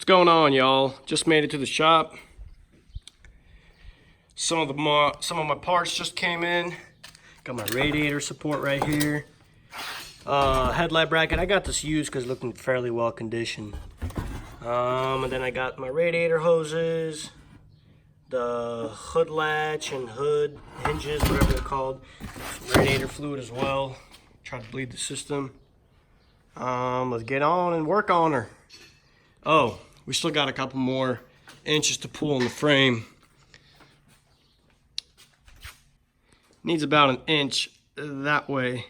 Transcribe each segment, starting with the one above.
going on, y'all? Just made it to the shop. Some of my parts just came in. Got my radiator support right here. Headlight bracket. I got this used because it's looking fairly well conditioned. And then I got my radiator hoses, the hood latch and hood hinges, whatever they're called. Radiator fluid as well. Try to bleed the system. Let's get on and work on her. Oh, we still got a couple more inches to pull in the frame. Needs about an inch that way.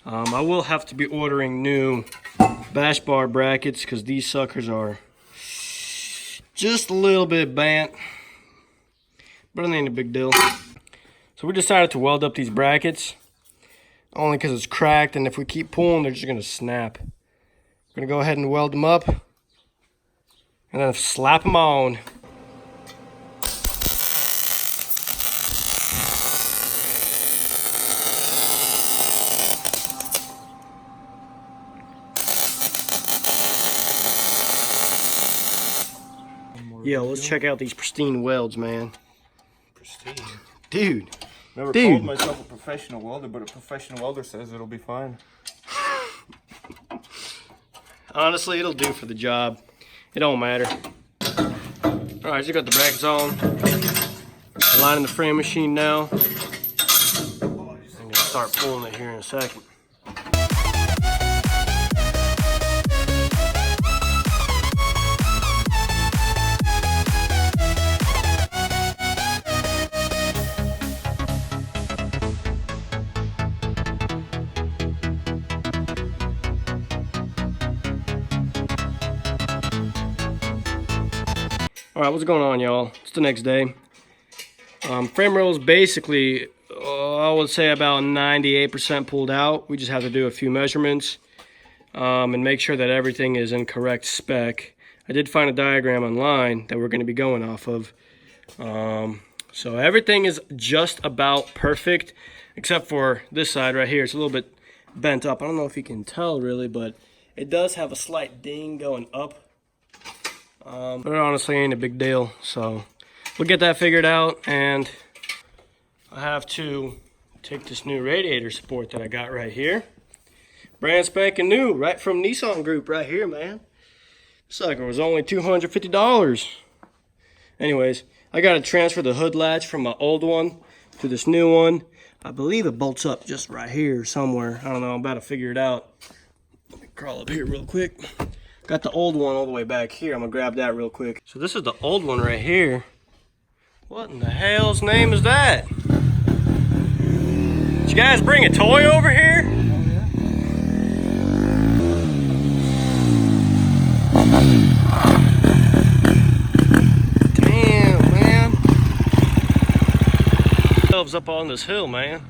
I will have to be ordering new bash bar brackets because these suckers are just a little bit bent, but it ain't a big deal. So we decided to weld up these brackets only because it's cracked, and if we keep pulling, they're just gonna snap. We're gonna go ahead and weld them up and then slap them on. Yo, let's check out these pristine welds, man. Pristine? Dude. Never called myself a professional welder, but a professional welder says it'll be fine. Honestly, it'll do for the job. It don't matter. Alright, so got the brackets on. Aligning the frame machine now. I'm gonna start pulling it here in a second. Alright, what's going on, y'all? It's the next day. Frame rail is basically, I would say about 98% pulled out. We just have to do a few measurements and make sure that everything is in correct spec. I did find a diagram online that we're going to be going off of. So everything is just about perfect, except for this side right here. It's a little bit bent up. I don't know if you can tell really, but it does have a slight ding going up. But it honestly ain't a big deal, so we'll get that figured out. And I have to take this new radiator support that I got right here, brand spanking new, right from Nissan Group right here, man. This sucker was only $250. Anyways, I gotta transfer the hood latch from my old one to this new one. I believe it bolts up just right here somewhere. I don't know, I'm about to figure it out. Let me crawl up here real quick. Got the old one all the way back here. I'm gonna grab that real quick. So this is the old one right here. What in the hell's name is that? Did you guys bring a toy over here? Damn, man. Elves up on this hill, man.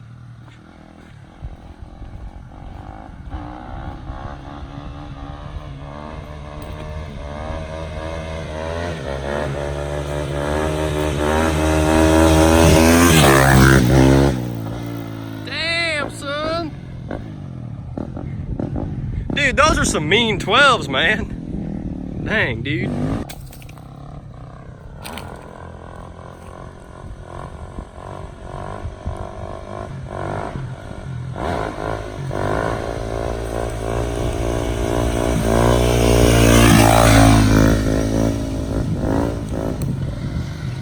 Dude, those are some mean 12s, man. Dang, dude.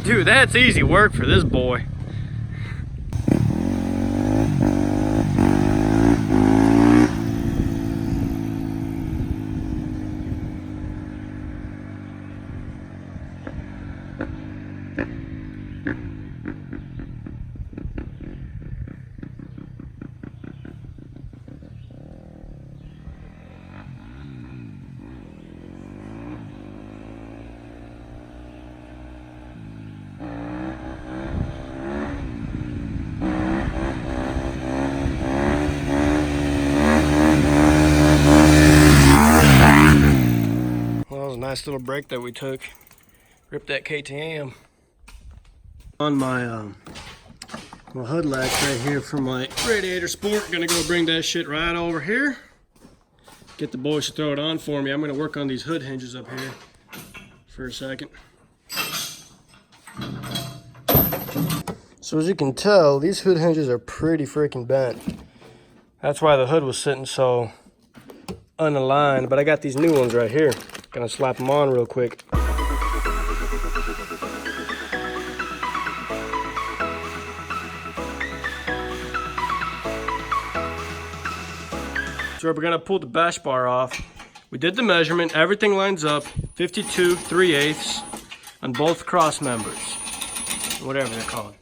Dude, that's easy work for this boy. Nice little break that we took. Ripped that KTM. On my hood latch right here for my radiator sport. Gonna go bring that shit right over here. Get the boys to throw it on for me. I'm gonna work on these hood hinges up here. for a second. So as you can tell, these hood hinges are pretty freaking bent. That's why the hood was sitting so unaligned, but I got these new ones right here. Gonna slap them on real quick. So we're gonna pull the bash bar off. We did the measurement, everything lines up, 52 3/8 on both cross members, whatever they're called.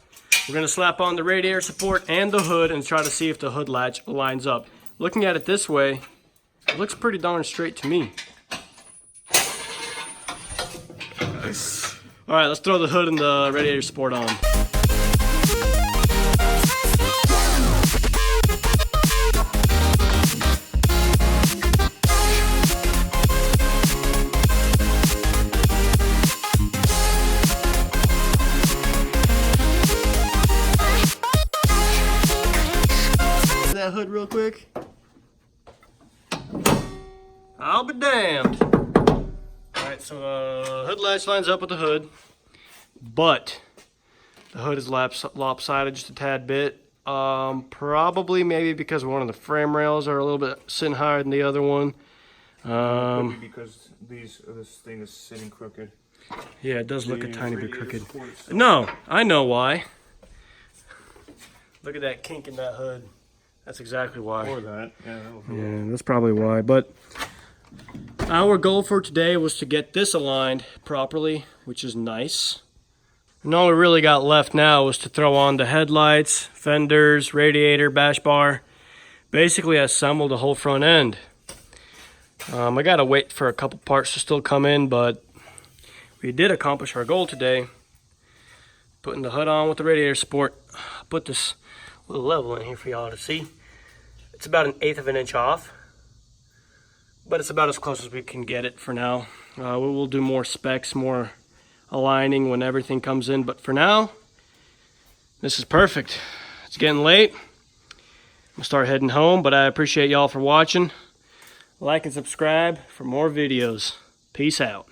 We're gonna slap on the radiator support and the hood and try to see if the hood latch lines up. Looking at it this way, it looks pretty darn straight to me. All right, let's throw the hood and the radiator support on. That hood real quick. I'll be damned. Alright, so the hood latch lines up with the hood, but the hood is lopsided just a tad bit. Probably maybe because one of the frame rails are a little bit sitting higher than the other one. Maybe because this thing is sitting crooked. Yeah, it does look a tiny bit crooked. No, I know why. Look at that kink in that hood. That's exactly why. Or that. Yeah, that's probably why. But our goal for today was to get this aligned properly, which is nice. And all we really got left now was to throw on the headlights, fenders, radiator, bash bar. Basically assemble the whole front end. I gotta wait for a couple parts to still come in, but we did accomplish our goal today. Putting the hood on with the radiator support. Put this little level in here for y'all to see. It's about 1/8 of an inch off, but it's about as close as we can get it for now. We will do more specs, more aligning when everything comes in, but for now, this is perfect. It's getting late. I'm gonna start heading home, but I appreciate y'all for watching. Like and subscribe for more videos. Peace out.